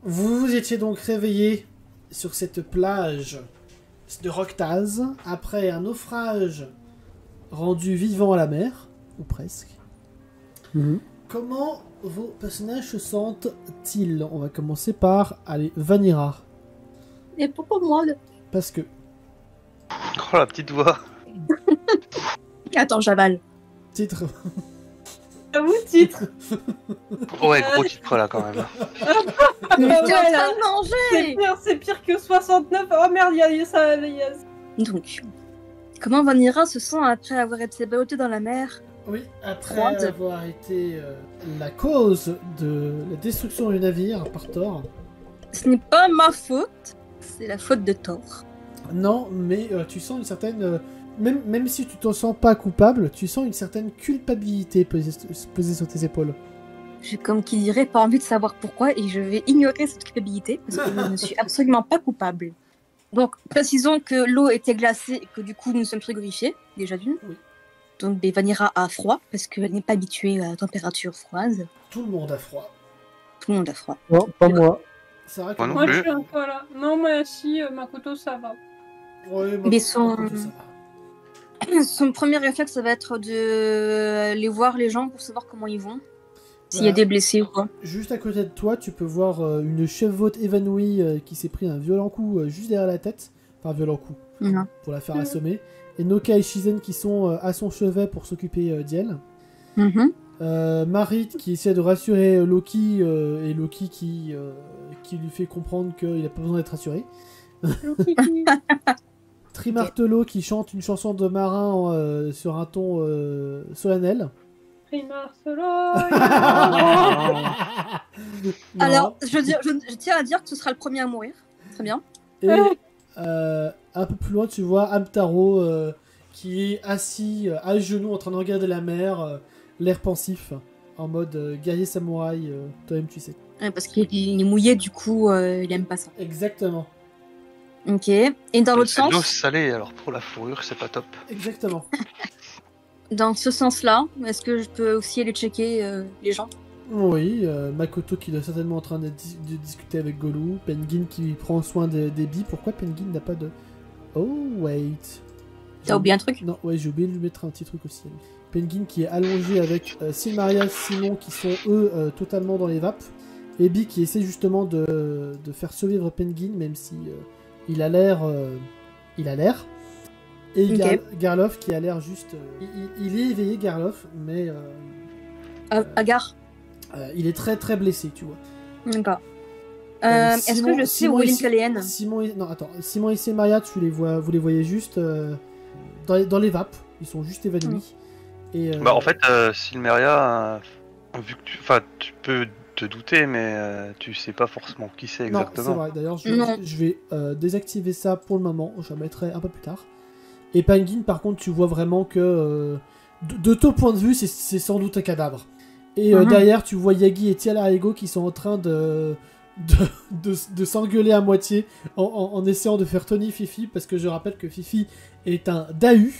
Vous étiez donc réveillé sur cette plage de Roctaz après un naufrage rendu vivant à la mer, ou presque. Comment vos personnages se sentent-ils? On va commencer par, allez, Vanira. Et pourquoi moi Parce que... Oh la petite voix. Attends, j'avale. Titre... À vous, titre. Ouais, gros titre là quand même. Mais ouais, t'es en là. train de manger. C'est pire que 69. Oh merde, il y a ça. Donc, comment Vanira se sent après avoir été ballottée dans la mer? Oui, après Froide. avoir été la cause de la destruction du navire par Thor. Ce n'est pas ma faute, c'est la faute de Thor. Non, mais tu sens une certaine... même si tu te sens pas coupable, tu sens une certaine culpabilité pesée sur tes épaules. J'ai comme qui dirait pas envie de savoir pourquoi et je vais ignorer cette culpabilité parce que je ne suis absolument pas coupable. Donc, précisons que l'eau était glacée et que du coup nous sommes frigorifiés, déjà d'une. Oui. Donc Vanira a froid parce qu'elle n'est pas habituée à la température froide. Tout le monde a froid. Tout le monde a froid. Non, pas moi. C'est vrai que... Moi non Moi, plus. je suis un peu là. Non, moi, si, Makoto, ça va. Ouais, Mais son- ça va. Son premier réflexe, ça va être de les voir les gens pour savoir comment ils vont. S'il y a Voilà. des blessés ou quoi. Juste à côté de toi, tu peux voir une chevaude évanouie qui s'est pris un violent coup juste derrière la tête. Enfin, violent coup, Non. pour la faire assommer. Et Noka et Shizen qui sont à son chevet pour s'occuper d'elle. Mhm. Marit qui essaie de rassurer Loki et Loki qui lui fait comprendre qu'il n'a pas besoin d'être rassuré. Trimartelo qui chante une chanson de marin sur un ton solennel. Primar solo. Non. Alors, je tiens à dire que ce sera le premier à mourir. Très bien. Et un peu plus loin, tu vois Amtaro qui est assis à genoux en train de regarder la mer, l'air pensif, en mode guerrier samouraï, toi-même tu sais. Ouais, parce qu'il est mouillé, du coup, il aime pas ça. Exactement. Ok. Et dans l'autre C'est de l'eau sens, salée, alors pour la fourrure, c'est pas top. Exactement. dans ce sens-là, est-ce que je peux aussi aller checker les gens? Oui, Makoto qui est certainement en train de discuter avec Golou, Penguin qui prend soin des billes. Pourquoi Penguin n'a pas de... Oh, wait. T'as oublié un truc? Non, ouais, j'ai oublié de lui mettre un petit truc aussi. Penguin qui est allongé avec Silmaria, Simon qui sont eux totalement dans les vapes. Et Bi qui essaie justement de faire survivre Penguin, même si il a l'air... Et Ok. Garloff qui a l'air juste... il est éveillé, Garloff, mais Agar. il est très très blessé, tu vois. D'accord. Est-ce que je sais où est l'Incaléenne? Non, attends. Simon et Silmaria, vous les voyez juste dans les vapes. Ils sont juste évanouis. Et, Bah en fait, Silmeria, vu que tu peux te douter, mais tu sais pas forcément qui c'est non, exactement. c'est vrai. D'ailleurs, Non. je vais désactiver ça pour le moment. Je la mettrai un peu plus tard. Et Penguin, par contre, tu vois vraiment que de ton point de vue, c'est sans doute un cadavre. Et derrière, tu vois Yagi et Tialarigo qui sont en train de s'engueuler à moitié en essayant de faire Tony Fifi, parce que je rappelle que Fifi est un Dahu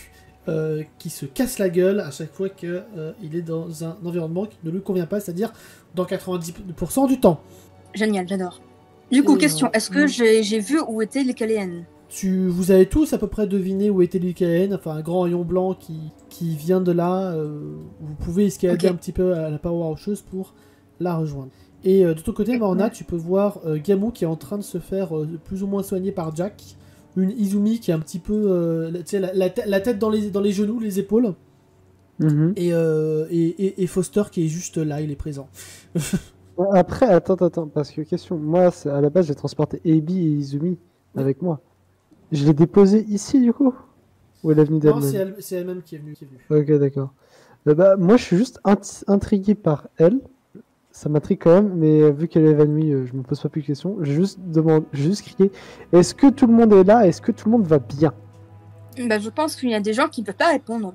qui se casse la gueule à chaque fois qu'il est dans un environnement qui ne lui convient pas, c'est-à-dire dans 90% du temps. Génial, j'adore. Du coup, Et, question, est-ce que j'ai vu où était l'Incaléenne? Vous avez tous à peu près deviné où était l'IKN, enfin un grand rayon blanc qui vient de là. Vous pouvez escalader Ok. un petit peu à la power rocheuse pour la rejoindre. Et de ton côté, Morna, tu peux voir Gamu qui est en train de se faire plus ou moins soigner par Jack. Une Izumi qui est un petit peu... tu sais, la tête dans les genoux, les épaules. Mhm. Et Foster qui est juste là, il est présent. Après, attends, parce que question, moi, à la base, j'ai transporté Ebi et Izumi avec moi. Je l'ai déposé ici, du coup? Ou elle est venue Non, d'elle-même? c'est elle-même qui est venue. Ok, d'accord. Bah, moi, je suis juste intrigué par elle. Ça m'intrigue quand même, mais vu qu'elle est évanouie, je me pose pas plus de questions. J'ai juste crié, est-ce que tout le monde est là? Est-ce que tout le monde va bien? Bah, je pense qu'il y a des gens qui ne peuvent pas répondre.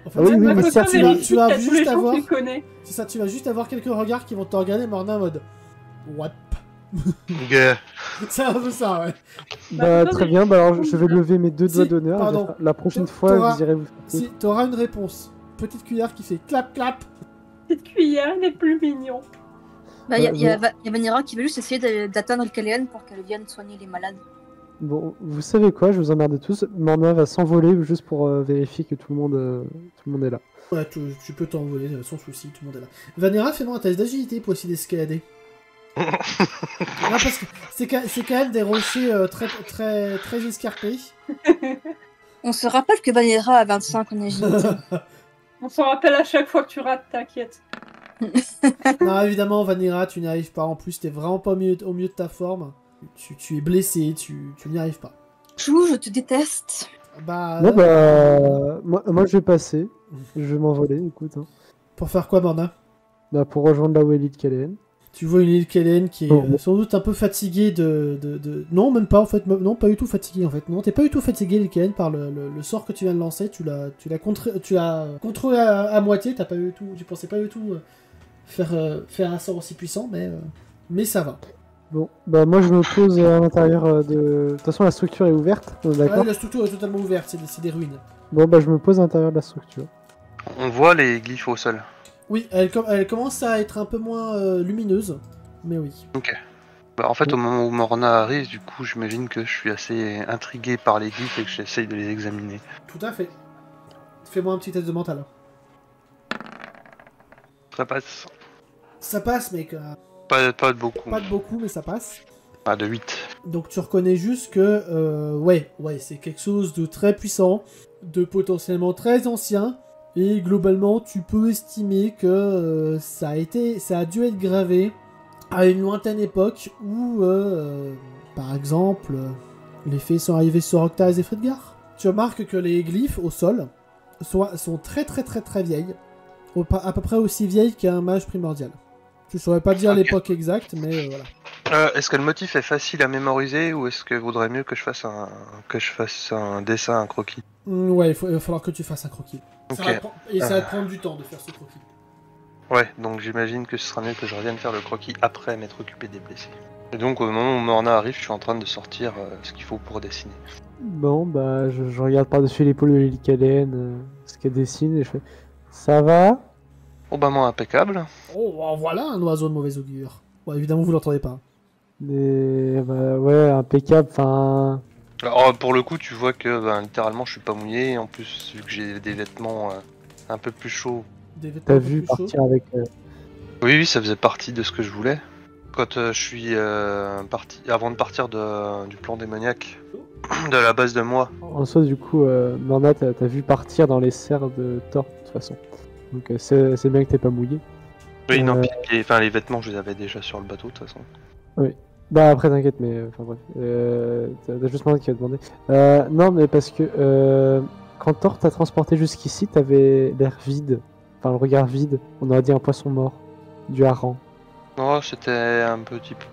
En fait, Ah oui, oui, mais Makoto ça, vérifie tu vas qu'il y a tous les juste gens avoir... qu'il connaît. C'est ça, tu vas juste avoir quelques regards qui vont te regarder, Morna, en mode... What? Yeah. C'est un peu ça, ouais. Bah, Makoto très vérifie bien, bah alors qu'il je vais lever mes deux Si, doigts d'honneur. pardon. La prochaine T'auras- fois, vous irez vous faire Si, t'auras une réponse. Petite cuillère qui fait clap clap. Petite cuillère, il est plus mignon. Bah, y a Vanira qui veut juste essayer d'atteindre le Caléane pour qu'elle vienne soigner les malades. Bon, vous savez quoi, je vous emmerde tous. Morna va s'envoler juste pour vérifier que tout le monde est là. Ouais, tu peux t'envoler sans souci, tout le monde est là. Vanera, fais-moi un test d'agilité pour essayer d'escalader. Parce que c'est quand même des rochers très escarpés. On se rappelle que Vanera a 25 en agilité. On s'en rappelle à chaque fois que tu rates, t'inquiète. Non, évidemment, Vanera, tu n'y arrives pas. En plus, t'es vraiment pas au mieux de ta forme. Tu es blessé, tu n'y arrives pas. Chou, je te déteste. Bah, Non, bah, moi je vais passer. Je vais m'envoler, écoute. Hein. Pour faire quoi, Morna? Bah, pour rejoindre la Wellid Caléenne. Tu vois une île Kellen qui est Oh. sans doute un peu fatiguée de... Non, même pas en fait. Non, pas du tout fatiguée en fait. Non, t'es pas du tout fatiguée, l'île Kellen, par le sort que tu viens de lancer. Tu l'as contrôlé à moitié. T'as pas du tout... Tu pensais pas du tout faire un sort aussi puissant, mais ça va. Bon, bah moi je me pose à l'intérieur de... De toute façon la structure est ouverte, d'accord? Ouais, la structure est totalement ouverte, c'est des ruines. Bon bah je me pose à l'intérieur de la structure. On voit les glyphes au sol. Oui, elle commence à être un peu moins lumineuse, mais oui. Ok. Bah, en fait, au moment où Morna arrive, du coup, j'imagine que je suis assez intrigué par les glyphes et que j'essaye de les examiner. Tout à fait. Fais-moi un petit test de mental. Ça passe. Ça passe, mec. Pas de beaucoup. Pas de beaucoup, mais ça passe. Pas de 8. Donc tu reconnais juste que, ouais, c'est quelque chose de très puissant, de potentiellement très ancien, et globalement tu peux estimer que ça a dû être gravé à une lointaine époque où, par exemple, les fées sont arrivées sur Octaz et Fridgar. Tu remarques que les glyphes au sol sont très très très très vieilles, à peu près aussi vieilles qu'un mage primordial. Je saurais pas dire Ok. l'époque exacte, mais voilà. Est-ce que le motif est facile à mémoriser ou est-ce que vaudrait mieux que je fasse un dessin, un croquis? Ouais, il va falloir que tu fasses un croquis. Ok. Ça va te prendre du temps de faire ce croquis. Ouais, donc j'imagine que ce sera mieux que je revienne faire le croquis après m'être occupé des blessés. Et donc au moment où Morna arrive, je suis en train de sortir ce qu'il faut pour dessiner. Bon bah je regarde par-dessus l'épaule de Lily Caléenne ce qu'elle dessine et je fais... Ça va? Oh bah moi impeccable. Oh, voilà un oiseau de mauvaise augure. Bon, évidemment, vous l'entendez pas. Et bah ouais, impeccable, enfin... Alors pour le coup, tu vois que littéralement je suis pas mouillé, et en plus vu que j'ai des vêtements un peu plus chauds. Des vêtements T'as un peu vu plus chauds. partir avec... Oui, ça faisait partie de ce que je voulais. Quand je suis parti, avant de partir du plan démoniaque, de la base de moi. En soi, du coup, Morna, t'as vu partir dans les serres de Thor, de toute façon. Donc c'est bien que t'es pas mouillé. Oui, non, puis les vêtements, je les avais déjà sur le bateau de toute façon. Bah après, t'inquiète, mais... Enfin bref. T'as juste Morna qui a demandé. Non, mais parce que... quand Thor t'a transporté jusqu'ici, t'avais l'air vide. Enfin, le regard vide. On aurait dit un poisson mort. Du hareng. Non, c'était un petit peu.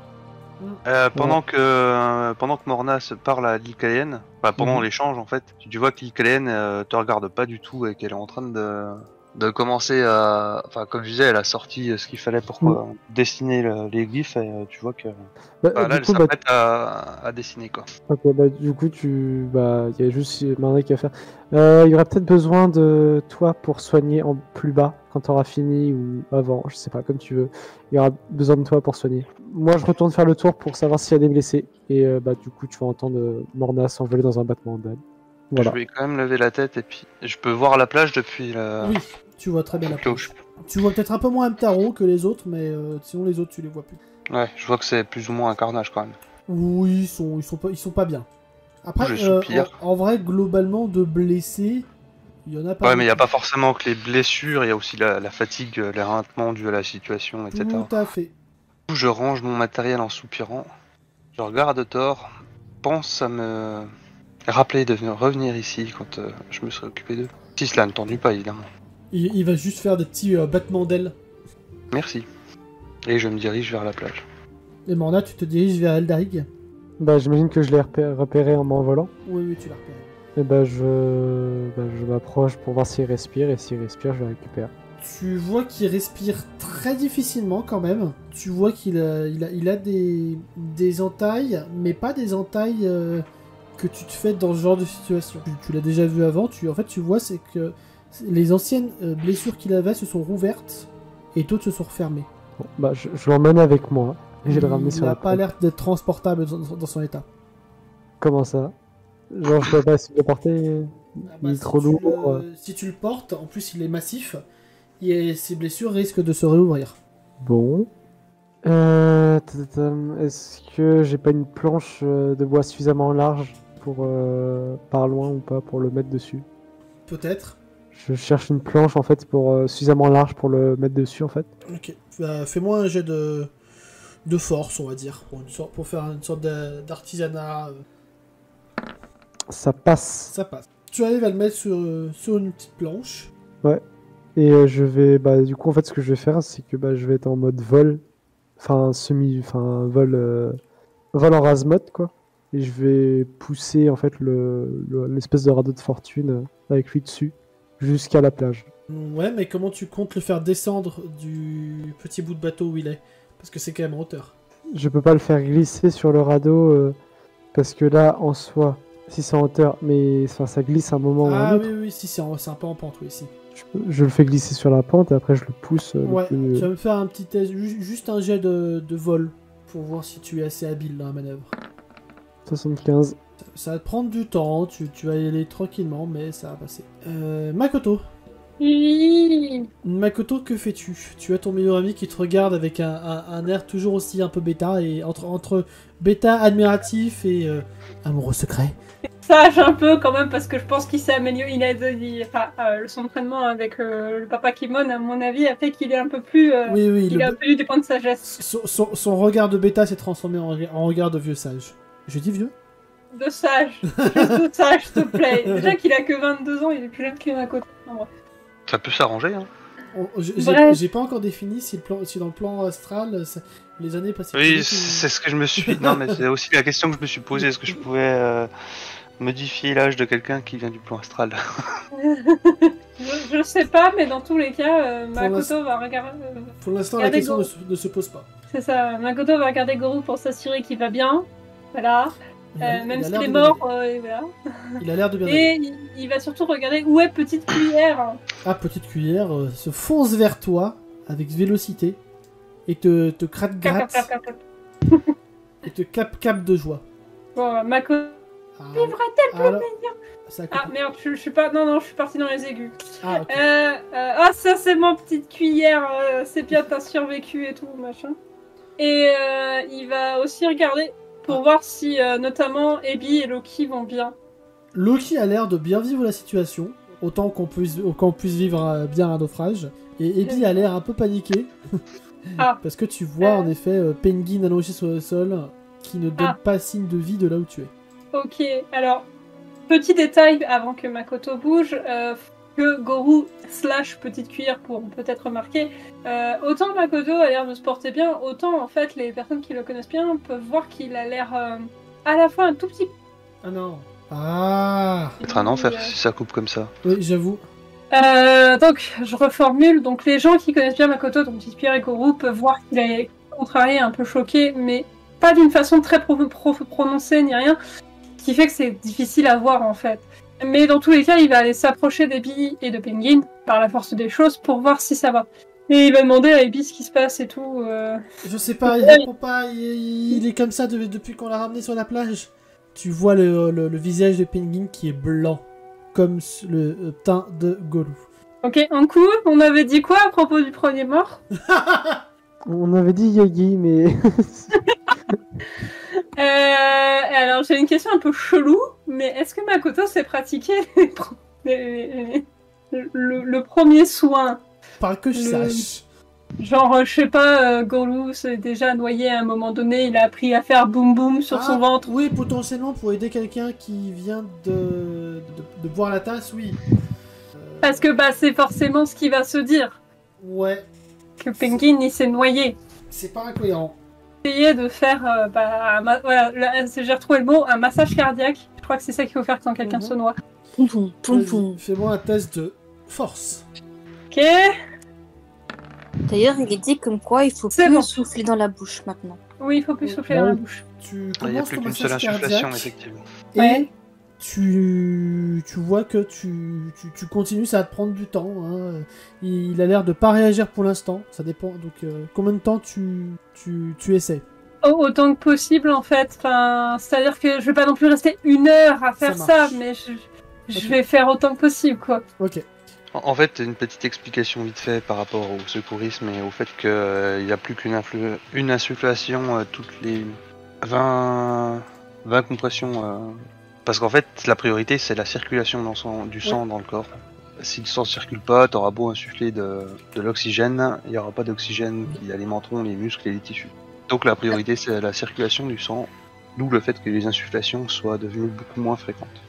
Pendant que Morna se parle à l'Icalienne, pendant l'échange en fait, tu vois que l'Icalienne te regarde pas du tout et qu'elle est en train de commencer à... Enfin, comme je disais, elle a sorti ce qu'il fallait pour dessiner les glyphes et tu vois que... Bah, là, du elle coup, s'apprête à dessiner quoi. Ok, bah du coup, bah, y a juste Marna qui va faire. Il y aura peut-être besoin de toi pour soigner en plus bas quand t'auras fini ou avant, je sais pas, comme tu veux. Il y aura besoin de toi pour soigner. Moi, je retourne faire le tour pour savoir s'il y a des blessés. Et bah du coup, tu vas entendre Morna s'envoler dans un battement d'âme. Voilà. Je vais quand même lever la tête et puis je peux voir la plage depuis la... Oui, tu vois très bien la Donc là où plage. Tu vois peut-être un peu moins Amtaro que les autres, mais sinon les autres, tu les vois plus. Ouais, je vois que c'est plus ou moins un carnage quand même. Oui, ils sont pas bien. Après, Je soupire. en vrai, globalement, de blessés, il y en a pas. Ouais, mais il n'y a beaucoup. pas forcément que les blessures, il y a aussi la fatigue, l'éreintement dû à la situation, etc. Tout à fait. Je range mon matériel en soupirant. Je regarde Thor, pense à me rappeler de revenir ici quand je me serai occupé d'eux. Si cela ne t'ennuie pas, évidemment. Il va juste faire des petits battements d'ailes. Merci. Et je me dirige vers la plage. Et Morna, tu te diriges vers Eldarig. Bah j'imagine que je l'ai repéré en m'envolant. Oui, tu l'as repéré. Et bah je m'approche pour voir s'il respire. Et s'il respire, je le récupère. Tu vois qu'il respire très difficilement quand même. Tu vois qu'il a des entailles, mais pas des entailles que tu te fais dans ce genre de situation. Tu l'as déjà vu avant. En fait, tu vois, c'est que les anciennes blessures qu'il avait se sont rouvertes et d'autres se sont refermées. Bon, bah, je l'emmène avec moi. Et je vais le ramener sur Il la n'a pas plage. l'air d'être transportable dans son état. Comment ça? Genre, je peux pas essayer de le porter. Il est trop lourd. Si tu le portes, en plus il est massif, ses blessures risquent de se réouvrir. Bon. Est-ce que j'ai pas une planche de bois suffisamment large pour par loin ou pas pour le mettre dessus? Peut-être. Je cherche une planche en fait pour suffisamment large pour le mettre dessus en fait. Ok. Fais-moi un jet de force, on va dire, pour faire une sorte d'artisanat. Ça passe. Ça passe. Tu arrives à le mettre sur une petite planche. Et je vais du coup en fait ce que je vais faire c'est que je vais être en mode vol, enfin vol en rase-mode quoi. Et je vais pousser en fait l'espèce de radeau de fortune avec lui dessus jusqu'à la plage. Ouais, mais comment tu comptes le faire descendre du petit bout de bateau où il est? Parce que c'est quand même en hauteur. Je peux pas le faire glisser sur le radeau parce que là en soi si c'est en hauteur mais ça glisse à un moment ou à un Ah autre. oui, si, c'est un peu en pente, oui, si. Je le fais glisser sur la pente et après je le pousse. Ouais, tu vas me faire un petit test, juste un jet de vol, pour voir si tu es assez habile dans la manœuvre. 75. Ça va te prendre du temps, tu vas y aller tranquillement, mais ça va passer. Makoto. Oui. Makoto, que fais-tu? Tu as ton meilleur ami qui te regarde avec un air toujours aussi un peu bêta, et entre bêta admiratif et amoureux secret. Sage un peu quand même parce que je pense qu'il s'est amélioré. Son entraînement avec le papa Kimon, à mon avis, a fait qu'il est un peu plus. Oui, il a un peu eu des points de sagesse. son regard de bêta s'est transformé en regard de vieux sage. Je dis vieux? De sage. Juste de sage, s'il te plaît. Déjà qu'il a que 22 ans, il est plus jeune que Makoto. Non, bref. Ça peut s'arranger, hein. J'ai pas encore défini si dans le plan astral, les années passées. Oui, c'est ce que je me suis. Non, mais c'est aussi la question que je me suis posée. Est-ce que je pouvais modifier l'âge de quelqu'un qui vient du plan astral? Je sais pas, mais dans tous les cas, Makoto va regarder. Pour l'instant, la question ne se pose pas. C'est ça. Makoto va regarder Goro pour s'assurer qu'il va bien. Voilà. Même s'il est mort, voilà. Il a l'air de bien aller. Et il va surtout regarder où est Petite Cuillère. Ah, Petite Cuillère se fonce vers toi avec vélocité et te gratte et te cap de joie. Bon, Makoto. Vivra-t-elle pour plaisir? Ah merde, je suis pas. Non, je suis partie dans les aigus. Ah, ok. Ça c'est mon Petite Cuillère. C'est bien, t'as survécu et tout, machin. Et il va aussi regarder. Pour voir si, notamment, Ebi et Loki vont bien. Loki a l'air de bien vivre la situation, autant qu'on puisse vivre bien un naufrage. Et Ebi a l'air un peu paniqué. Parce que tu vois, en effet, Penguin allongé sur le sol, qui ne donne pas signe de vie de là où tu es. Ok, alors, petit détail avant que Makoto bouge, que Goro / Petite Cuillère pourront peut-être remarquer, autant Makoto a l'air de se porter bien, autant en fait les personnes qui le connaissent bien peuvent voir qu'il a l'air à la fois un tout petit... Ah non. Ah. C'est un enfer si ça coupe comme ça. Oui, j'avoue. Donc, je reformule, donc les gens qui connaissent bien Makoto, donc Petite Cuillère et Goro, peuvent voir qu'il est contrarié, un peu choqué, mais pas d'une façon très prononcée ni rien, ce qui fait que c'est difficile à voir en fait. Mais dans tous les cas, il va aller s'approcher d'Ebi et de Penguin, par la force des choses, pour voir si ça va. Et il va demander à Ebi ce qui se passe et tout. Je sais pas, il répond pas, il est comme ça depuis qu'on l'a ramené sur la plage. Tu vois le visage de Penguin qui est blanc, comme le teint de Golou. Ok, en coup, on avait dit quoi à propos du premier mort? On avait dit Yagi, mais... Alors, j'ai une question un peu chelou, mais est-ce que Makoto s'est pratiqué le premier soin? Pas que je sache. Genre, je sais pas, Golou s'est déjà noyé à un moment donné, il a appris à faire boum boum sur son ventre. Oui, potentiellement pour aider quelqu'un qui vient de boire la tasse, oui. Parce que c'est forcément ce qu'il va se dire. Ouais. Que Penguin, il s'est noyé. C'est pas incohérent. Essayer de faire, voilà, j'ai retrouvé le mot, un massage cardiaque. Je crois que c'est ça qu'il faut faire quand quelqu'un se noie. Fais-moi un test de force. Ok. D'ailleurs, il est dit comme quoi il faut plus souffler dans la bouche maintenant. Oui, il faut plus souffler dans la bouche. Tu Il n'y a commences plus ton qu'une seule massage insufflation, cardiaque effectivement. et tu vois que tu continues, ça va te prendre du temps. Hein. Il a l'air de pas réagir pour l'instant, ça dépend. Donc combien de temps tu essaies? Autant que possible en fait. Enfin, c'est-à-dire que je vais pas non plus rester 1 heure à faire ça, mais je vais faire autant que possible quoi. Ok. En fait, une petite explication vite fait par rapport au secourisme et au fait qu'il n'y a plus une insufflation toutes les 20 compressions. Parce qu'en fait, la priorité, c'est la circulation du sang dans le corps. Si le sang ne circule pas, t'auras beau insuffler de l'oxygène, il n'y aura pas d'oxygène qui alimenteront les muscles et les tissus. Donc la priorité, c'est la circulation du sang, d'où le fait que les insufflations soient devenues beaucoup moins fréquentes.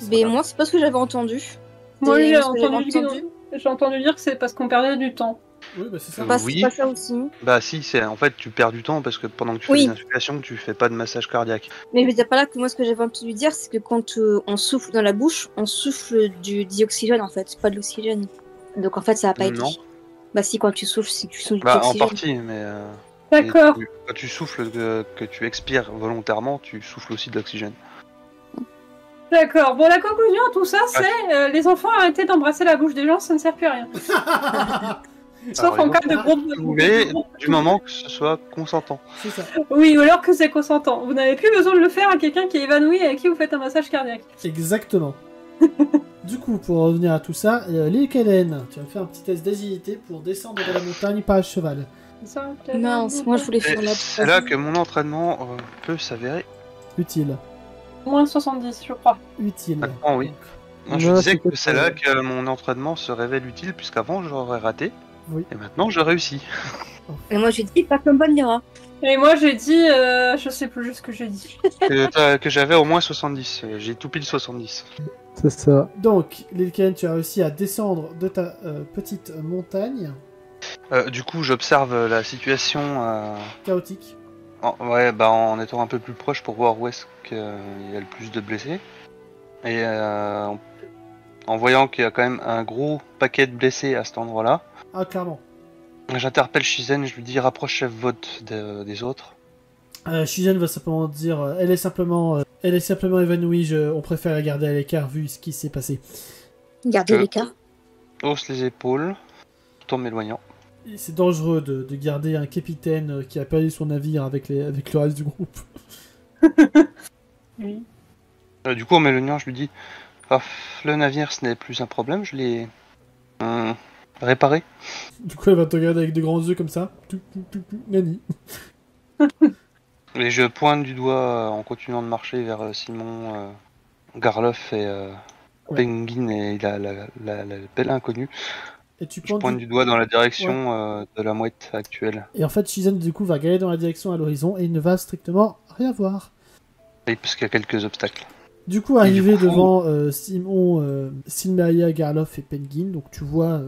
Mais moi, c'est pas ce que j'avais entendu. Moi, j'ai entendu dire que c'est parce qu'on perdait du temps. Oui, bah c'est ça. Oui. C'est pas ça aussi. Bah si, en fait tu perds du temps parce que pendant que tu fais des insufflations, tu fais pas de massage cardiaque. Mais je veux dire pas là que moi ce que j'avais entendu dire, c'est que quand on souffle dans la bouche, on souffle du dioxygène en fait, pas de l'oxygène. Donc en fait ça va pas Non. été. Bah si, quand tu souffles, si tu souffles du Bah en dioxygène. partie, mais D'accord. quand tu souffles, que tu expires volontairement, tu souffles aussi de l'oxygène. D'accord. Bon, la conclusion à tout ça, c'est les enfants arrêtez d'embrasser la bouche des gens, ça ne sert plus à rien. Sauf en cas de gros. Mais du moment que ce soit consentant. C'est ça. Oui, ou alors que c'est consentant. Vous n'avez plus besoin de le faire à quelqu'un qui est évanoui et à qui vous faites un massage cardiaque. Exactement. Du coup, pour revenir à tout ça, l'île Kellen, tu vas me faire un petit test d'agilité pour descendre de la montagne par cheval. Mince, moi je voulais faire la. C'est là que mon entraînement peut s'avérer Utile. Moins 70, je crois. Utile. Maintenant, oui. Non, je disais que c'est là que mon entraînement se révèle utile, puisqu'avant j'aurais raté. Oui. Et maintenant j'ai réussi. Et moi j'ai dit pas comme bonne Lyra. Et moi j'ai dit, je sais plus ce que j'ai dit. que j'avais au moins 70. J'ai tout pile 70. C'est ça. Donc, l'île Kellen, tu as réussi à descendre de ta petite montagne. Du coup, j'observe la situation Chaotique. en étant un peu plus proche pour voir où est-ce qu'il y a le plus de blessés. Et en voyant qu'il y a quand même un gros paquet de blessés à cet endroit-là, Ah, clairement. j'interpelle Shizen, je lui dis rapprochez votre des autres. Shizen va simplement dire elle est simplement évanouie, on préfère la garder à l'écart vu ce qui s'est passé. Gardez l'écart. Hausse les épaules, tout en m'éloignant. Et c'est dangereux de garder un capitaine qui a perdu son navire avec le reste du groupe. Oui. Du coup, en m'éloignant, je lui dis le navire, ce n'est plus un problème, je l'ai réparé. Du coup, elle va te regarder avec de grands yeux comme ça. Nani. Et je pointe du doigt en continuant de marcher vers Simon, Garloff et Penguin et la belle inconnue. Et tu Je pointe du doigt dans la direction de la mouette actuelle. Et en fait, Shizen, du coup, va regarder dans la direction à l'horizon et il ne va strictement rien voir. Et parce qu'il y a quelques obstacles. Du coup, arrivé devant Simon, Silmeria, Garloff et Penguin, donc tu vois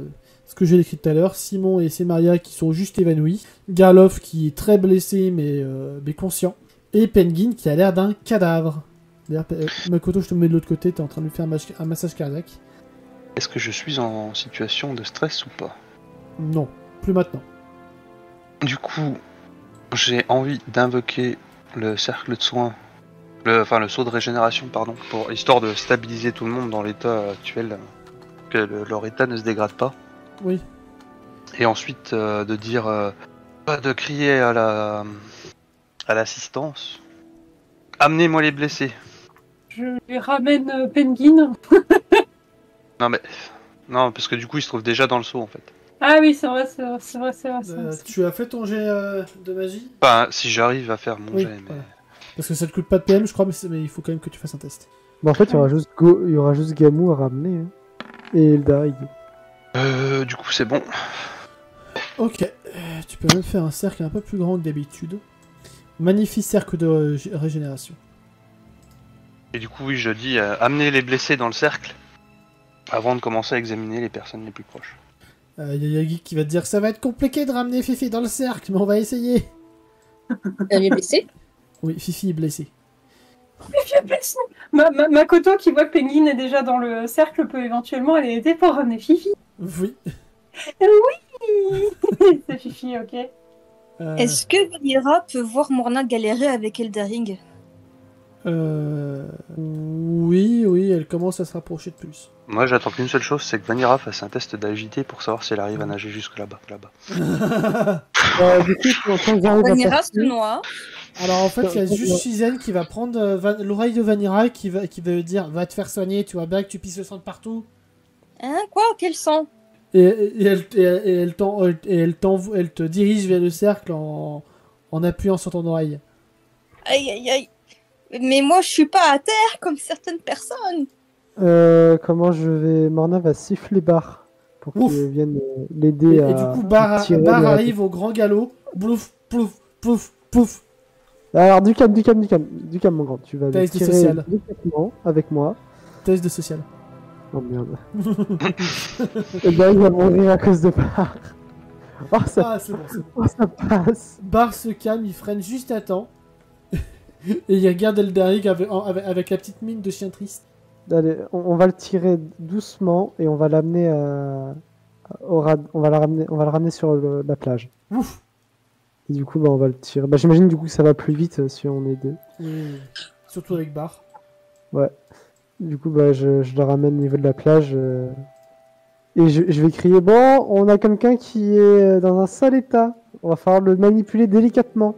ce que j'ai décrit tout à l'heure, Simon et Silmeria qui sont juste évanouis, Garloff qui est très blessé mais conscient, et Penguin qui a l'air d'un cadavre. D'ailleurs, Makoto, je te mets de l'autre côté, t'es en train de lui faire un massage cardiaque. Est-ce que je suis en situation de stress ou pas? Non, plus maintenant. Du coup, j'ai envie d'invoquer le cercle de soins, le saut de régénération, pardon, histoire de stabiliser tout le monde dans l'état actuel, que leur état ne se dégrade pas. Oui. Et ensuite de dire, de crier à l'assistance, amenez-moi les blessés. Je lui ramène Penguin. Non, parce que du coup, il se trouve déjà dans le seau en fait. Ah oui, c'est vrai. Tu as fait ton jet de magie? Enfin, si j'arrive à faire mon jet, mais... Voilà. Parce que ça te coûte pas de PM, je crois, mais il faut quand même que tu fasses un test. Bah en fait, il y aura juste Gamou à ramener. Hein. Et Eldarig. Du coup, c'est bon. Ok. Tu peux même faire un cercle un peu plus grand que d'habitude. Magnifique cercle de régénération. Et du coup, oui, je dis, amenez les blessés dans le cercle, avant de commencer à examiner les personnes les plus proches. Y a Yagi qui va te dire ça va être compliqué de ramener Fifi dans le cercle, mais on va essayer. Elle est blessée? Oui, Fifi est blessée. Fifi est blessée. Makoto qui voit que Penguin est déjà dans le cercle peut éventuellement aller aider pour ramener Fifi. Oui. Oui. C'est Fifi, ok. Est-ce que Lyra peut voir Morna galérer avec Eldaring? Oui, elle commence à se rapprocher de plus. Moi, j'attends qu'une seule chose, c'est que Vanira fasse un test d'agilité pour savoir si elle arrive à nager jusque là-bas. Du coup, quand j'arrive à Vanira se passer, noie. Alors en fait, il y a juste Shizen qui va prendre l'oreille de Vanira qui va dire va te faire soigner, tu vois bien que tu pisses le sang de partout. Hein, quoi? Quel sang? Et elle te dirige vers le cercle en appuyant sur ton oreille. Aïe, aïe, aïe. Mais moi, je suis pas à terre comme certaines personnes. comment je vais... Morna va siffler Bar pour Ouf. qu'il vienne l'aider à... Et du coup, Bar tirer arrive au grand galop. Blouf, plouf, pouf, pouf. Alors, du calme, mon grand. Tu vas le Test tirer social. délicatement avec moi. Test de social. Oh merde. Et ben, il va mourir à cause de Bar. Oh, ça, Ah, c'est bon, c'est bon. oh, ça passe. Bar se calme, il freine juste à temps. Et il regarde Eldarig avec la petite mine de chien triste. Allez, on va le tirer doucement et on va l'amener au rad. On va le ramener sur la plage. Ouf. Et du coup, bah, on va le tirer. Bah, j'imagine du coup que ça va plus vite si on est deux. Surtout avec Bar. Ouais. Du coup, bah, je le ramène au niveau de la plage. Et je vais crier, bon, on a quelqu'un qui est dans un sale état. On va falloir le manipuler délicatement.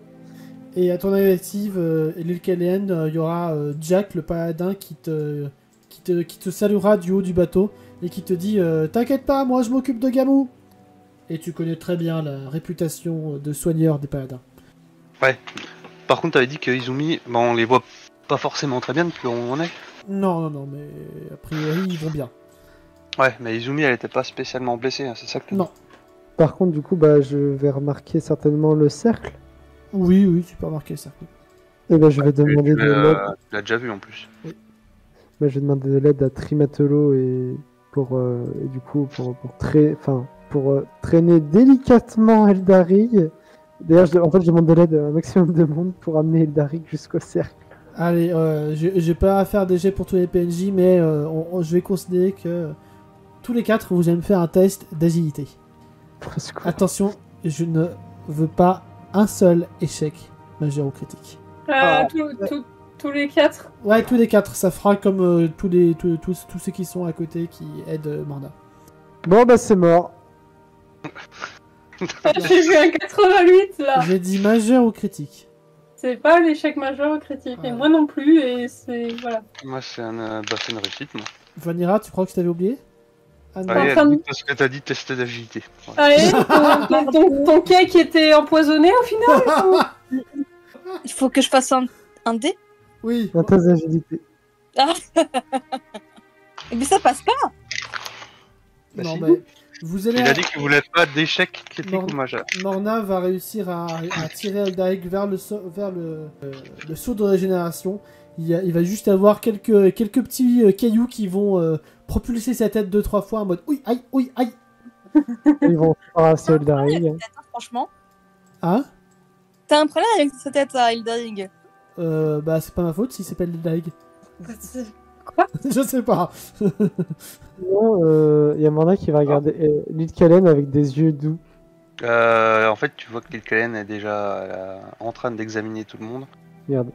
Et à ton initiative, l'île Kélienne, il y aura Jack, le paladin, qui te saluera du haut du bateau et qui te dit t'inquiète pas, moi je m'occupe de Gamou. Et tu connais très bien la réputation de soigneur des paladins. Ouais. Par contre, t'avais dit que Izumi, bah, on les voit pas forcément très bien depuis où on est. Non, mais a priori ils vont bien. Ouais, mais Izumi, elle était pas spécialement blessée, hein, c'est ça que Non. Par contre, du coup, bah, je vais remarquer certainement le cercle. Oui, tu peux remarquer ça. Et ben, je vais demander de l'aide. Tu l'as déjà vu en plus. Bah, je vais demander de l'aide à Trimatelo et du coup pour traîner délicatement Eldarig. D'ailleurs, en fait, je demande de l'aide à un maximum de monde pour amener Eldarig jusqu'au cercle. Allez, j'ai pas à faire des jets pour tous les PNJ, mais je vais considérer que tous les 4 vous allez me faire un test d'agilité. Attention, je ne veux pas un seul échec majeur ou critique. Tous les 4. Ouais, tous les 4, ça fera comme tous ceux qui sont à côté qui aident Morna. Bon, bah, c'est mort. J'ai vu un 88 là. J'ai dit majeur ou critique. C'est pas l'échec majeur ou critique. Ouais. Et moi non plus, et c'est. Voilà. Moi, c'est une réussite, moi. Vanira, tu crois que je t'avais oublié? Ah non. Ouais, en train de- parce que t'as dit test d'agilité. Ouais. Allez, ton cake était empoisonné au final ou... Il faut que je fasse un dé. Oui. Un test d'agilité. Mais ça passe pas. Bah Non, si. mais vous allez. Il a dit que vous voulez pas d'échec critique Mor- ou majeur. Morna va réussir à tirer Eldarig vers le saut de régénération. Il va juste avoir quelques petits cailloux qui vont propulser sa tête 2-3 fois en mode oui, aïe. Ils vont ramasser Eldarig. Franchement. Hein? T'as un problème avec sa tête à Eldarig? Bah c'est pas ma faute si c'est pas Eldarig. Quoi? Je sais pas. Sinon, il y a Morna qui va regarder l'île Kalen avec des yeux doux. En fait, tu vois que Lilkalen est déjà en train d'examiner tout le monde Merde.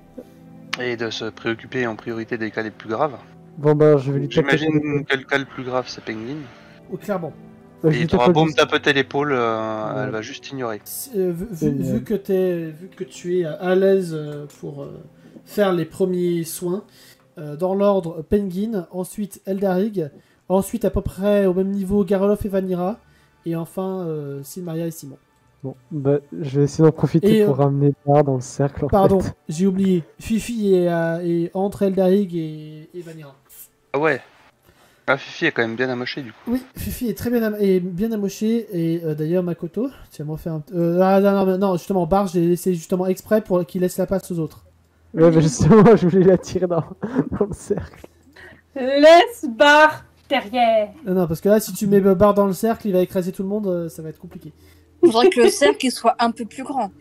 et de se préoccuper en priorité des cas les plus graves. Bon, bah, je vais lui taper. J'imagine que le cas le plus grave, c'est Penguin. Oh, clairement. Je Et lui t'auras tape beau me dessus. tapoter l'épaule, elle va juste ignorer. Vu que tu es à l'aise pour faire les premiers soins, dans l'ordre Penguin, ensuite Eldarig, ensuite à peu près au même niveau Garoloff et Vanira, et enfin Silmaria et Simon. Bon, bah, je vais essayer d'en profiter Et, pour ramener Bar dans le cercle. En Pardon, fait. j'ai oublié. Fifi est entre Eldarig et Vanira. Ah ouais. Ah, Fifi est quand même bien amoché du coup. Oui, Fifi est très bien amoché, et d'ailleurs Makoto, tu vas m'en faire un... non, justement, Bar, j'ai laissé justement exprès pour qu'il laisse la place aux autres. Ouais, mais justement, je voulais la tirer dans le cercle. Laisse Bar derrière. Non, parce que là, si tu mets Bar dans le cercle, il va écraser tout le monde, ça va être compliqué. Il faudrait que le cercle il soit un peu plus grand.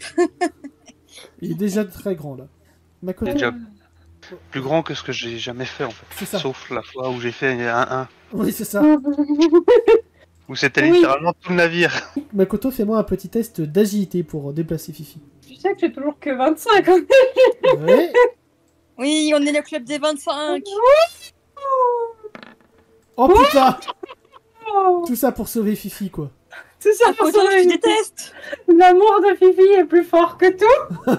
Il est déjà très grand, là. Makoto, Déjà plus grand que ce que j'ai jamais fait en fait. c'est ça. Sauf la fois où j'ai fait un 1. Oui, c'est ça. Où c'était Oui. littéralement tout le navire. Makoto, fais-moi un petit test d'agilité pour déplacer Fifi. Tu sais que j'ai toujours que 25. Ouais. Oui, on est le club des 25. Oh putain. Tout ça pour sauver Fifi, quoi. Tout ça pour Makoto, je sauver te déteste. L'amour de Fifi est plus fort que tout.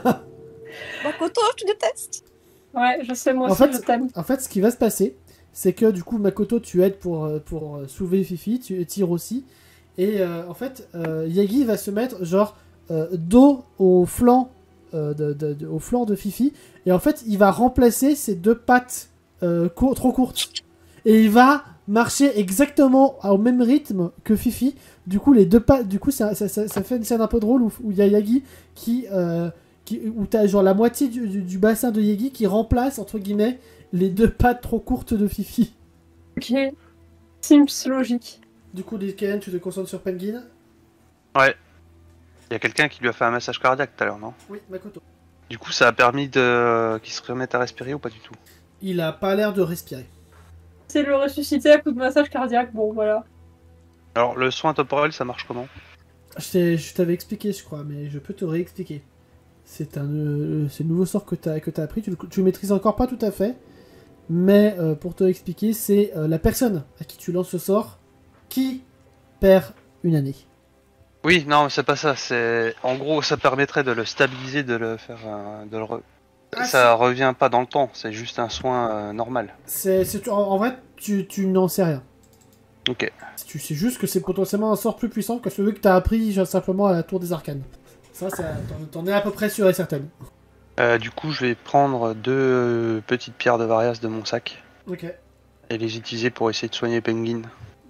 Makoto, je te déteste. Ouais, je sais, moi En aussi, fait- je t'aime. En fait, ce qui va se passer, c'est que du coup, Makoto, tu aides pour soulever Fifi, tu tires aussi. Et en fait, Yagi va se mettre genre dos au flanc, au flanc de Fifi. Et en fait, il va remplacer ses deux pattes trop courtes. Et il va marcher exactement au même rythme que Fifi. Du coup, les deux pattes, du coup, ça fait une scène un peu drôle où il y a Yagi où t'as genre la moitié du bassin de Yagi qui remplace entre guillemets les deux pattes trop courtes de Fifi. Ok. Seems logique. Du coup, Lycaen, tu te concentres sur Penguin. Ouais. Il y a quelqu'un qui lui a fait un massage cardiaque tout à l'heure, non? Oui, Makoto. Du coup, ça a permis de qu'il se remette à respirer ou pas du tout? Il a pas l'air de respirer. C'est le ressusciter à coup de massage cardiaque, bon voilà. Alors, le soin temporel, ça marche comment? Je t'avais expliqué, je crois, mais je peux te réexpliquer. C'est le nouveau sort que t'as appris. Tu le maîtrises encore pas tout à fait, mais pour te expliquer, c'est la personne à qui tu lances ce sort qui perd une année. Oui, non, c'est pas ça. C'est en gros, ça permettrait de le stabiliser, de le faire, ça revient pas dans le temps. C'est juste un soin normal. En vrai, tu n'en sais rien. Ok. Tu sais juste que c'est potentiellement un sort plus puissant que celui que t'as appris simplement à la Tour des Arcanes. Ça t'en es à peu près sûr et certain. Du coup, je vais prendre deux petites pierres de Varias de mon sac Ok. et les utiliser pour essayer de soigner Penguin.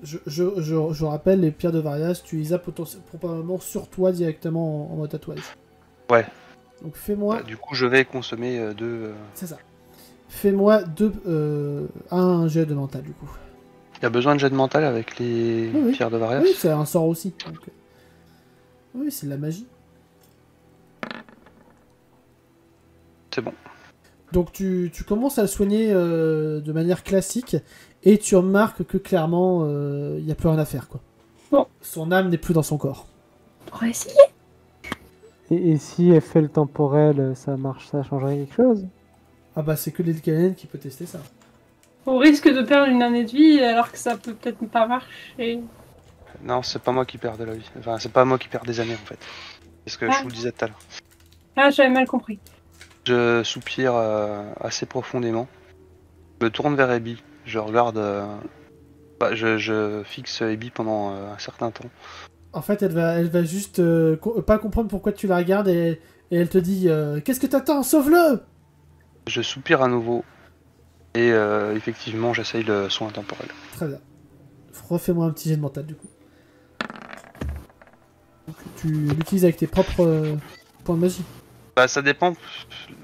Je rappelle, les pierres de Varias, tu les as probablement sur toi directement en mode tatouage. Ouais. Donc fais-moi... Du coup, je vais consommer deux. C'est ça. Fais-moi un jet de mental, du coup. Il y a besoin de jet de mental avec les Oui. pierres de Varias. Oui, c'est un sort aussi. Donc, oui, c'est de la magie. C'est bon. Donc tu commences à le soigner de manière classique et tu remarques que clairement il n'y a plus rien à faire, quoi. Bon. Son âme n'est plus dans son corps. On va essayer. Et si elle fait le temporel, ça marche, ça changerait quelque chose? Ah bah c'est que l'Elkalen qui peut tester ça. On risque de perdre une année de vie alors que ça peut peut-être pas marcher. Non, c'est pas moi qui perds de la vie. Enfin, c'est pas moi qui perds des années en fait. C'est ce que je vous le disais tout à l'heure. Ah, j'avais mal compris. Je soupire assez profondément. Je me tourne vers Abby. Je regarde. Je fixe Abby pendant un certain temps. En fait, elle va juste pas comprendre pourquoi tu la regardes et elle te dit qu'est-ce que t'attends, sauve-le. Je soupire à nouveau. Et effectivement, j'essaye le soin temporel. Très bien. Refais-moi un petit jet de mental du coup. Donc, tu l'utilises avec tes propres points de magie. Bah, ça dépend.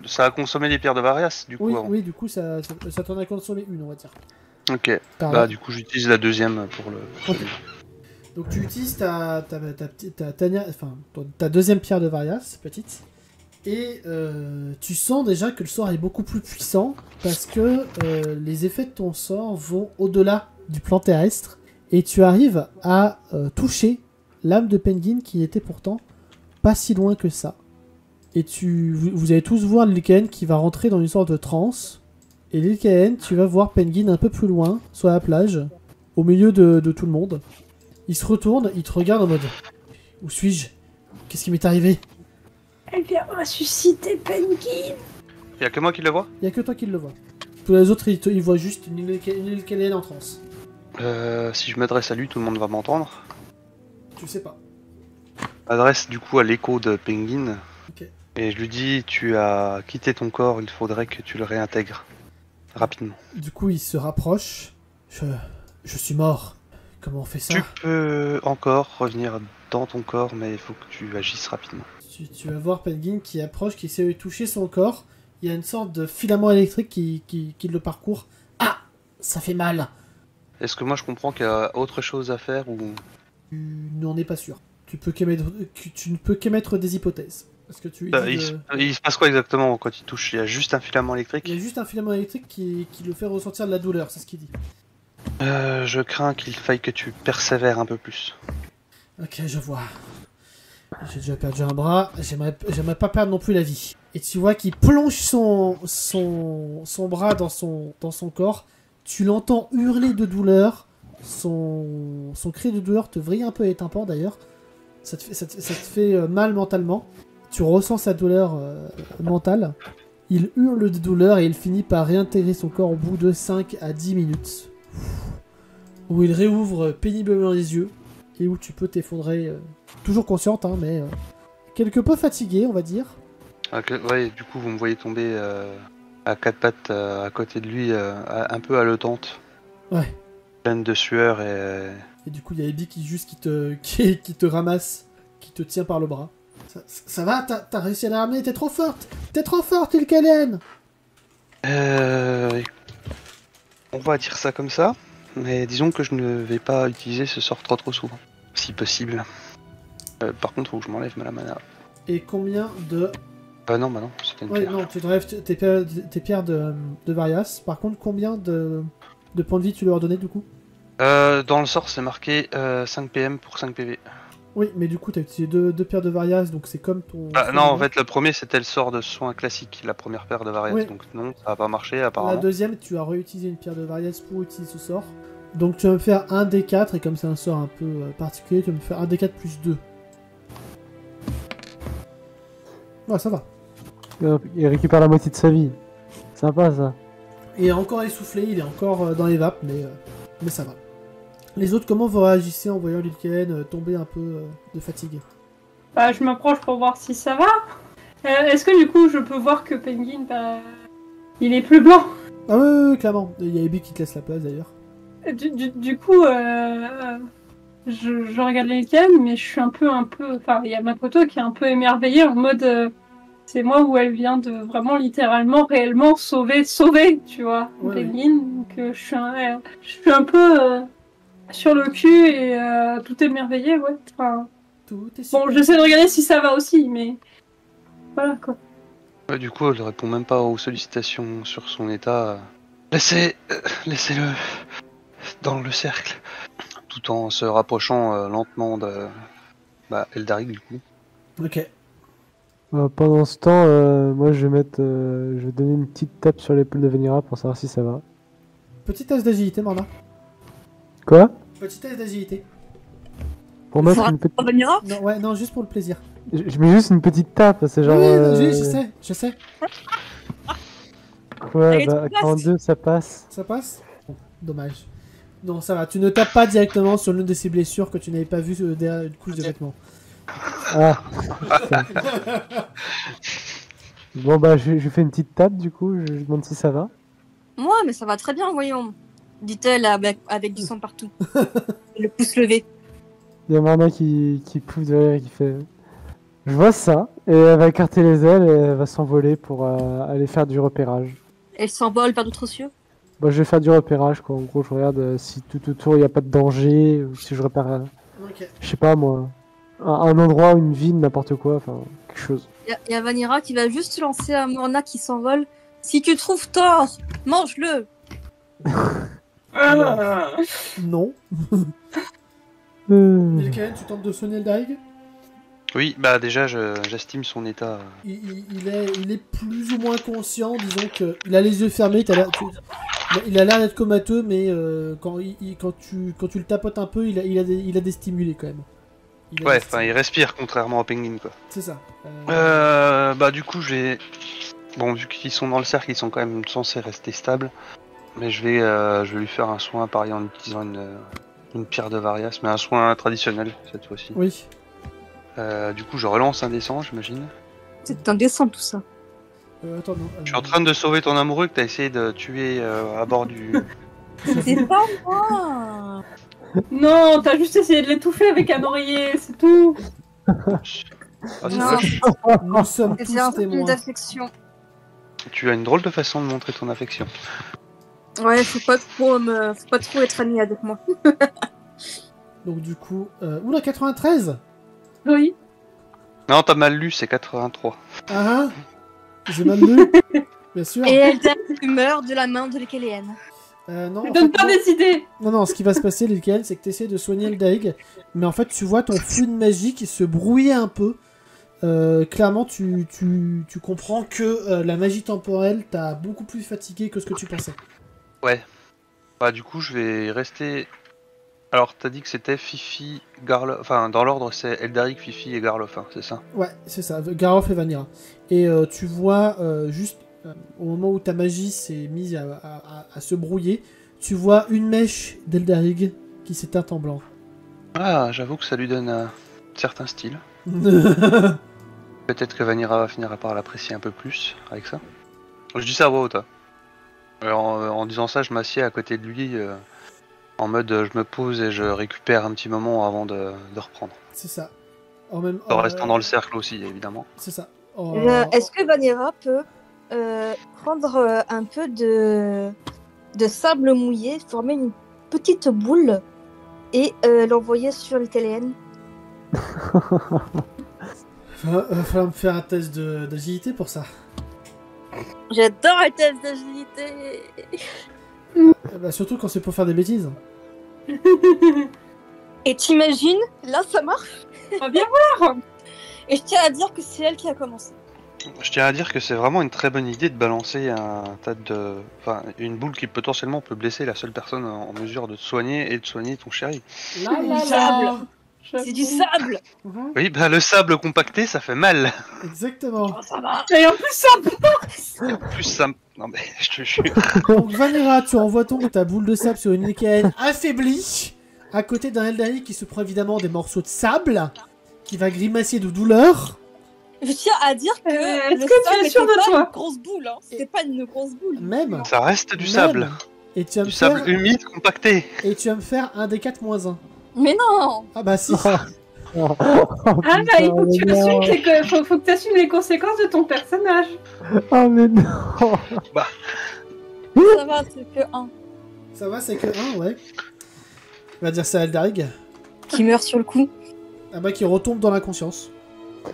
Ça a consommé les pierres de Varias, du coup. Oui, avant. oui, du coup, ça t'en a consommé une, on va dire. Ok. Par Bah, là. du coup, j'utilise la deuxième pour le. Ok. Donc tu utilises ta deuxième pierre de Varias, petite, et tu sens déjà que le sort est beaucoup plus puissant parce que les effets de ton sort vont au-delà du plan terrestre et tu arrives à toucher l'âme de Penguin qui était pourtant pas si loin que ça. Et vous allez tous voir Lycaen qui va rentrer dans une sorte de transe. Et Lycaen, tu vas voir Penguin un peu plus loin, sur la plage, au milieu de tout le monde. Il se retourne, il te regarde en mode « Où suis-je? Qu'est-ce qui m'est arrivé ?» Elle vient ressusciter Penguin. Y'a que moi qui le vois? Il n'y a que toi qui le vois. Tous les autres, ils voient juste une Lycaen en transe. Si je m'adresse à lui, tout le monde va m'entendre. Tu sais pas. M'adresse du coup à l'écho de Penguin. Ok. Et je lui dis, tu as quitté ton corps, il faudrait que tu le réintègres. Rapidement. Du coup, il se rapproche. Je suis mort. Comment on fait ça? Tu peux encore revenir dans ton corps, mais il faut que tu agisses rapidement. Tu vas voir Penguin qui approche, qui essaie de toucher son corps. Il y a une sorte de filament électrique qui le parcourt. Ah! Ça fait mal! Est-ce que moi je comprends qu'il y a autre chose à faire ou... Tu n'en es pas sûr. Tu ne peux qu'émettre des hypothèses. Parce que il se passe quoi exactement quand il touche? Il y a juste un filament électrique? Il y a juste un filament électrique qui le fait ressentir de la douleur, c'est ce qu'il dit. Je crains qu'il faille que tu persévères un peu plus. Ok, je vois. J'ai déjà perdu un bras, j'aimerais pas perdre non plus la vie. Et tu vois qu'il plonge son bras dans son corps. Tu l'entends hurler de douleur. Son cri de douleur te vrille un peu les tympans d'ailleurs. Ça te fait mal mentalement. Tu ressens sa douleur mentale. Il hurle de douleur et il finit par réintégrer son corps au bout de 5 à 10 minutes. Où il réouvre péniblement les yeux. Et où tu peux t'effondrer. Toujours consciente, hein, mais quelque peu fatiguée, on va dire. Ouais, du coup, vous me voyez tomber à quatre pattes à côté de lui, un peu haletante. Ouais. Pleine de sueur et... Et du coup, il y a Abby qui te ramasse, qui te tient par le bras. Ça va, t'as réussi à la ramener, t'es trop forte, Ilkalen. On va dire ça comme ça, mais disons que je ne vais pas utiliser ce sort trop souvent, si possible. Par contre, faut que je m'enlève la mana. Et combien de... non, c'était une ouais, pierre. non, tu enlèves tes pierres de Varias. Par contre, combien de points de vie tu leur as donné du coup? Dans le sort, c'est marqué 5 PM pour 5 PV. Oui, mais du coup, t'as utilisé deux paires de Varias, donc c'est comme ton... non, en fait, le premier, c'était le sort de soin classique, la première paire de Varias, Oui. donc non, ça va pas marcher apparemment. La deuxième, tu as réutilisé une pierre de Varias pour utiliser ce sort. Donc tu vas me faire un D4, et comme c'est un sort un peu particulier, tu vas me faire un D4 plus 2. Ouais, ça va. Il récupère la moitié de sa vie. Sympa ça. Il est encore essoufflé, il est encore dans les vapes, mais ça va. Les autres, comment vous réagissez en voyant l'Ilkalen tomber un peu de fatigue? Bah, je m'approche pour voir si ça va. Est-ce que du coup, je peux voir que Penguin, il est plus blanc? Ah ouais, clairement. Il y a Abby qui te laisse la place d'ailleurs. Du coup, je regarde l'Ilkalen, mais je suis un peu... Enfin, il y a Makoto qui est un peu émerveillée en mode... c'est moi où elle vient de vraiment littéralement, réellement sauver, tu vois, Ouais, Penguin. Donc je suis un peu sur le cul et tout émerveillé, ouais. Enfin, Tout est bon, super. j'essaie de regarder si ça va aussi, mais voilà quoi. Ouais, du coup, elle répond même pas aux sollicitations sur son état. Laissez-le dans le cercle, tout en se rapprochant lentement de Eldaric du coup. Ok. Pendant ce temps, moi je vais donner une petite tape sur l'épaule de Venira pour savoir si ça va. Petit test d'agilité, Morna. Quoi? Petit test d'agilité. Pour mettre Faudra une petite... revenir. Non, ouais, non, juste pour le plaisir. Je mets juste une petite tape, c'est genre... Oui, oui, je sais. Ouais, Allez, bah tu passes. 42 ça passe. Ça passe? Bon, dommage. Non, ça va. Tu ne tapes pas directement sur l'une de ces blessures que tu n'avais pas vues derrière une couche de vêtements. Ah. Putain. Bon bah je fais une petite tape du coup, je demande si ça va. Moi, mais ça va très bien, voyons. Dit-elle avec du sang partout. Le pouce levé. Il y a Marna qui pouffe de rire et qui fait... Je vois ça, et elle va écarter les ailes et elle va s'envoler pour aller faire du repérage. Elle s'envole vers d'autres cieux. Bah, je vais faire du repérage quoi, en gros je regarde si tout autour il n'y a pas de danger, ou si je repère, Ok. je sais pas moi, un endroit, une ville, n'importe quoi, enfin quelque chose. Il y a Vanira qui va juste lancer un Morna qui s'envole. Si tu trouves tort, mange-le. Non. Ilkalen, tu tentes de sonner le Daig. Oui, bah déjà, j'estime son état. Il est plus ou moins conscient, disons que il a les yeux fermés, il a l'air d'être comateux, mais quand tu le tapotes un peu, il a des stimulés quand même. Ouais, enfin, il respire contrairement à Penguin quoi. C'est ça. Bah du coup, bon, vu qu'ils sont dans le cercle, ils sont quand même censés rester stables. Mais je vais lui faire un soin pareil en utilisant une pierre de Varias, mais un soin traditionnel cette fois-ci. Oui. Du coup, je relance un dessin, j'imagine. C'est indécent tout ça. Attends, non. Je suis en train de sauver ton amoureux que t'as essayé de tuer à bord du... C'est pas moi. Non, t'as juste essayé de l'étouffer avec un oreiller, c'est tout. Ah, c'est Non. vache. Nous sommes C'est un tous film témoins. d'affection. Tu as une drôle de façon de montrer ton affection. Ouais, faut pas trop être ami avec moi. Donc du coup... Oula, 93. Oui. Non, t'as mal lu, c'est 83. Ah ah. J'ai mal lu. Bien sûr. Et elle donne l'humeur de la main de l'Ekéléenne. Non, Je en donne fait, pas non. des idées. Non, ce qui va se passer, Ilkalen, c'est que tu essaies de soigner le Daig, mais en fait, tu vois ton fluide magique se brouiller un peu, clairement, tu comprends que la magie temporelle t'a beaucoup plus fatigué que ce que tu pensais. Ouais. Bah du coup, je vais rester... Alors, t'as dit que c'était Fifi, Garloff... Enfin, dans l'ordre, c'est Eldaric, Fifi et Garloff, hein, c'est ça? Ouais, c'est ça, Garrof et Vanira. Et tu vois, juste au moment où ta magie s'est mise à se brouiller, tu vois une mèche d'Eldarig qui s'est teinte en blanc. Ah, j'avoue que ça lui donne un certain style. Peut-être que Vanira va finir par l'apprécier un peu plus avec ça. Je dis ça à voix haute. Hein. En disant ça, je m'assieds à côté de lui, en mode je me pose et je récupère un petit moment avant de reprendre. C'est ça. En même, En restant dans le cercle aussi, évidemment. C'est ça. Est-ce que Vanilla peut prendre un peu de sable mouillé, former une petite boule et l'envoyer sur le TLN? Va falloir me faire un test d'agilité pour ça. J'adore les tests d'agilité. Bah, surtout quand c'est pour faire des bêtises. Et t'imagines, là ça marche. On va bien voir. Et je tiens à dire que c'est elle qui a commencé. Je tiens à dire que c'est vraiment une très bonne idée de balancer un tas de... Enfin, une boule qui potentiellement peut blesser la seule personne en mesure de te soigner et de soigner ton chéri. Là, Du sable. C'est du sable. Oui, bah le sable compacté, ça fait mal. Exactement. Oh, ça va. Et en plus, ça Et en plus, ça... Non mais, je te jure. Donc Vanira, tu envoies ta boule de sable sur une Lycaène affaiblie, à côté d'un Eldari qui se prend évidemment des morceaux de sable, qui va grimacer de douleur. Je tiens à dire que est-ce le que tu sable es sûr n'était de pas toi une grosse boule. Hein. C'était pas une grosse boule. Même. Ça reste du Même. sable. Et tu vas Du me faire... sable humide compacté. Et tu vas me faire un des 4 moins 1. Mais non. Ah bah si. Oh, Ah bah, il faut que tu putain, assumes faut que tu assumes les conséquences de ton personnage. oh mais non. Ça va, c'est que 1. Ça va, c'est que 1, ouais. On va dire ça à Eldarig. Qui meurt sur le coup. Ah bah qui retombe dans l'inconscience.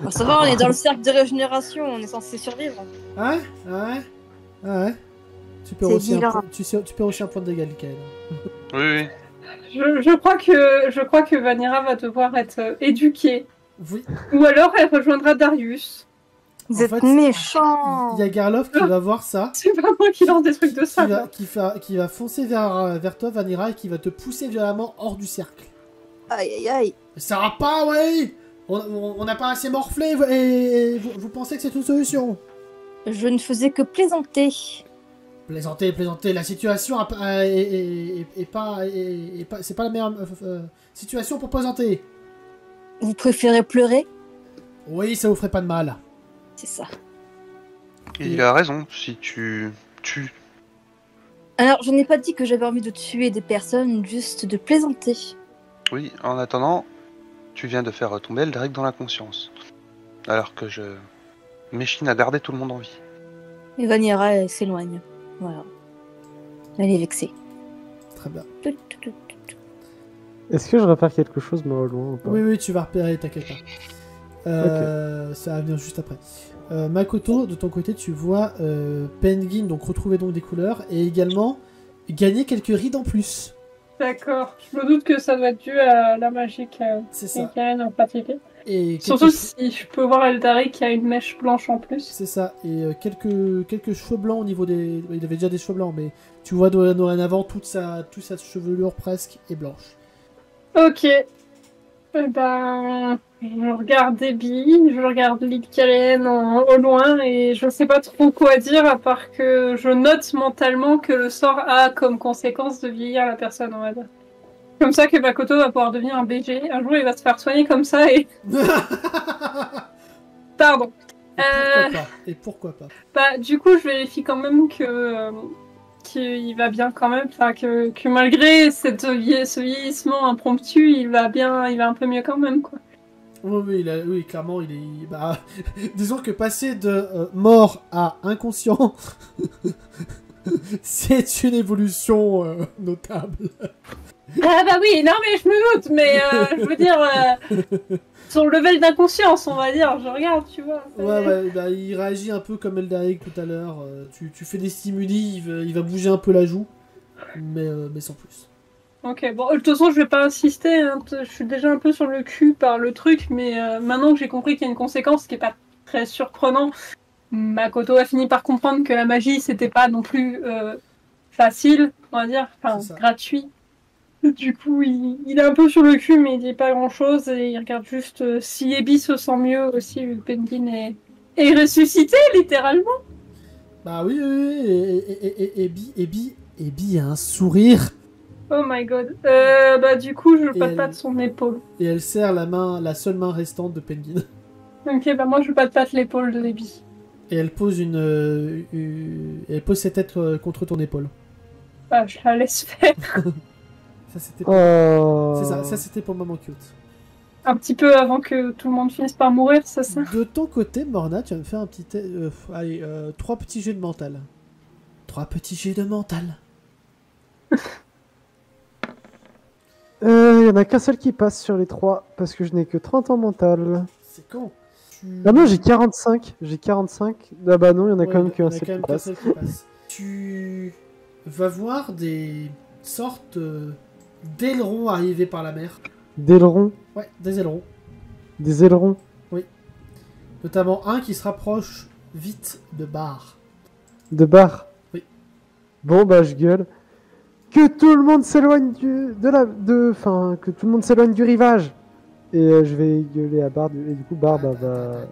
Bah, ça va, on est dans le cercle de régénération, on est censé survivre. Ah ouais. Ah ouais. Ah ouais. Tu perds C'est aussi, vilain. tu perds aussi un point de dégâts, Lycaène. Oui, oui. Je crois que Vanira va devoir être éduquée. Oui. Ou alors elle rejoindra Darius. Vous En êtes fait, méchants. Il y a Garloff qui va voir ça. C'est pas moi qui lance des trucs de ça. Qui va foncer vers toi, Vanira, et qui va te pousser violemment hors du cercle. Aïe aïe aïe. Ça va pas, ouais. On n'a pas assez morflé, et vous pensez que c'est une solution? Je ne faisais que plaisanter. Plaisantez, la situation est pas... C'est pas la meilleure situation pour plaisanter. Vous préférez pleurer? Oui, ça vous ferait pas de mal. C'est ça. Il a raison, si tu tues... Alors, je n'ai pas dit que j'avais envie de tuer des personnes, juste de plaisanter. Oui, en attendant, tu viens de faire tomber Eldaric dans la conscience. Alors que je m'échine à garder tout le monde en vie. Et Vanira, elle s'éloigne. Voilà. Elle est vexée. Très bien. Est-ce que je repère quelque chose moi au loin ou pas? Oui, tu vas repérer, t'inquiète pas. Ça va venir juste après. Makoto, de ton côté, tu vois Penguin donc retrouver donc des couleurs et également gagner quelques rides en plus. D'accord. Je me doute que ça doit être dû à la magie C'est ça. qu'Yaren a pratiquée. Et Surtout si je peux voir Eldari qui a une mèche blanche en plus. C'est ça. Et quelques cheveux blancs au niveau des... Il avait déjà des cheveux blancs, mais tu vois dorénavant toute sa chevelure presque est blanche. Ok. Eh ben, je regarde Debbie, je regarde Lycaène au loin et je sais pas trop quoi dire à part que je note mentalement que le sort a comme conséquence de vieillir la personne, on va dire. Comme ça que Makoto va pouvoir devenir un BG. Un jour, il va se faire soigner comme ça et... Pardon. Et pourquoi pas. Bah, du coup, je vérifie quand même que... qu'il va bien quand même, enfin que malgré ce vieillissement impromptu, il va un peu mieux quand même, quoi. Oui, clairement, il est... Bah, disons que passer de mort à inconscient, c'est une évolution notable. Ah bah oui, non mais je me doute, mais je veux dire, son level d'inconscience, on va dire, je regarde, tu vois. Ouais, bah, il réagit un peu comme Eldaric tout à l'heure. Tu fais des stimuli, il va bouger un peu la joue, mais sans plus. Ok, bon, de toute façon, je vais pas insister, hein, je suis déjà un peu sur le cul par le truc, mais maintenant que j'ai compris qu'il y a une conséquence, ce qui est pas très surprenant, Makoto a fini par comprendre que la magie, c'était pas non plus facile, on va dire, enfin, C'est ça. gratuit. Du coup, il est un peu sur le cul, mais il dit pas grand-chose, et il regarde juste si Ebi se sent mieux aussi, vu que Penguin est ressuscité, littéralement. Bah oui, et Ebi a un sourire. Oh my god. Bah du coup, je Et patate elle- son épaule. Et elle serre la seule main restante de Penguin. Ok, bah moi, je patate l'épaule de Ebi. Et elle pose elle pose sa tête contre ton épaule. Bah, je la laisse faire. Ça c'était pour... Oh. C'est ça c'était pour le moment cute. Un petit peu avant que tout le monde finisse par mourir, c'est ça? De ton côté, Morna, tu vas me faire un petit... allez, 3 petits jets de mental. 3 petits jets de mental. Il y en a qu'un seul qui passe sur les 3 parce que je n'ai que 30 en mental. C'est quand Ah non, j'ai 45. J'ai 45. Ah bah non, il y en a Ouais, quand même il y en qu'un a seul quand même qui qu'un passe. seul qui passe. Tu vas voir des sortes d'ailerons arriver par la mer. D'ailerons. Ouais, des ailerons. Des ailerons. Notamment un qui se rapproche vite de Bar. De bar. Oui. Bon bah je gueule. Que tout le monde s'éloigne que tout le monde s'éloigne du rivage. Et je vais gueuler à Bard et du coup Bard bah, va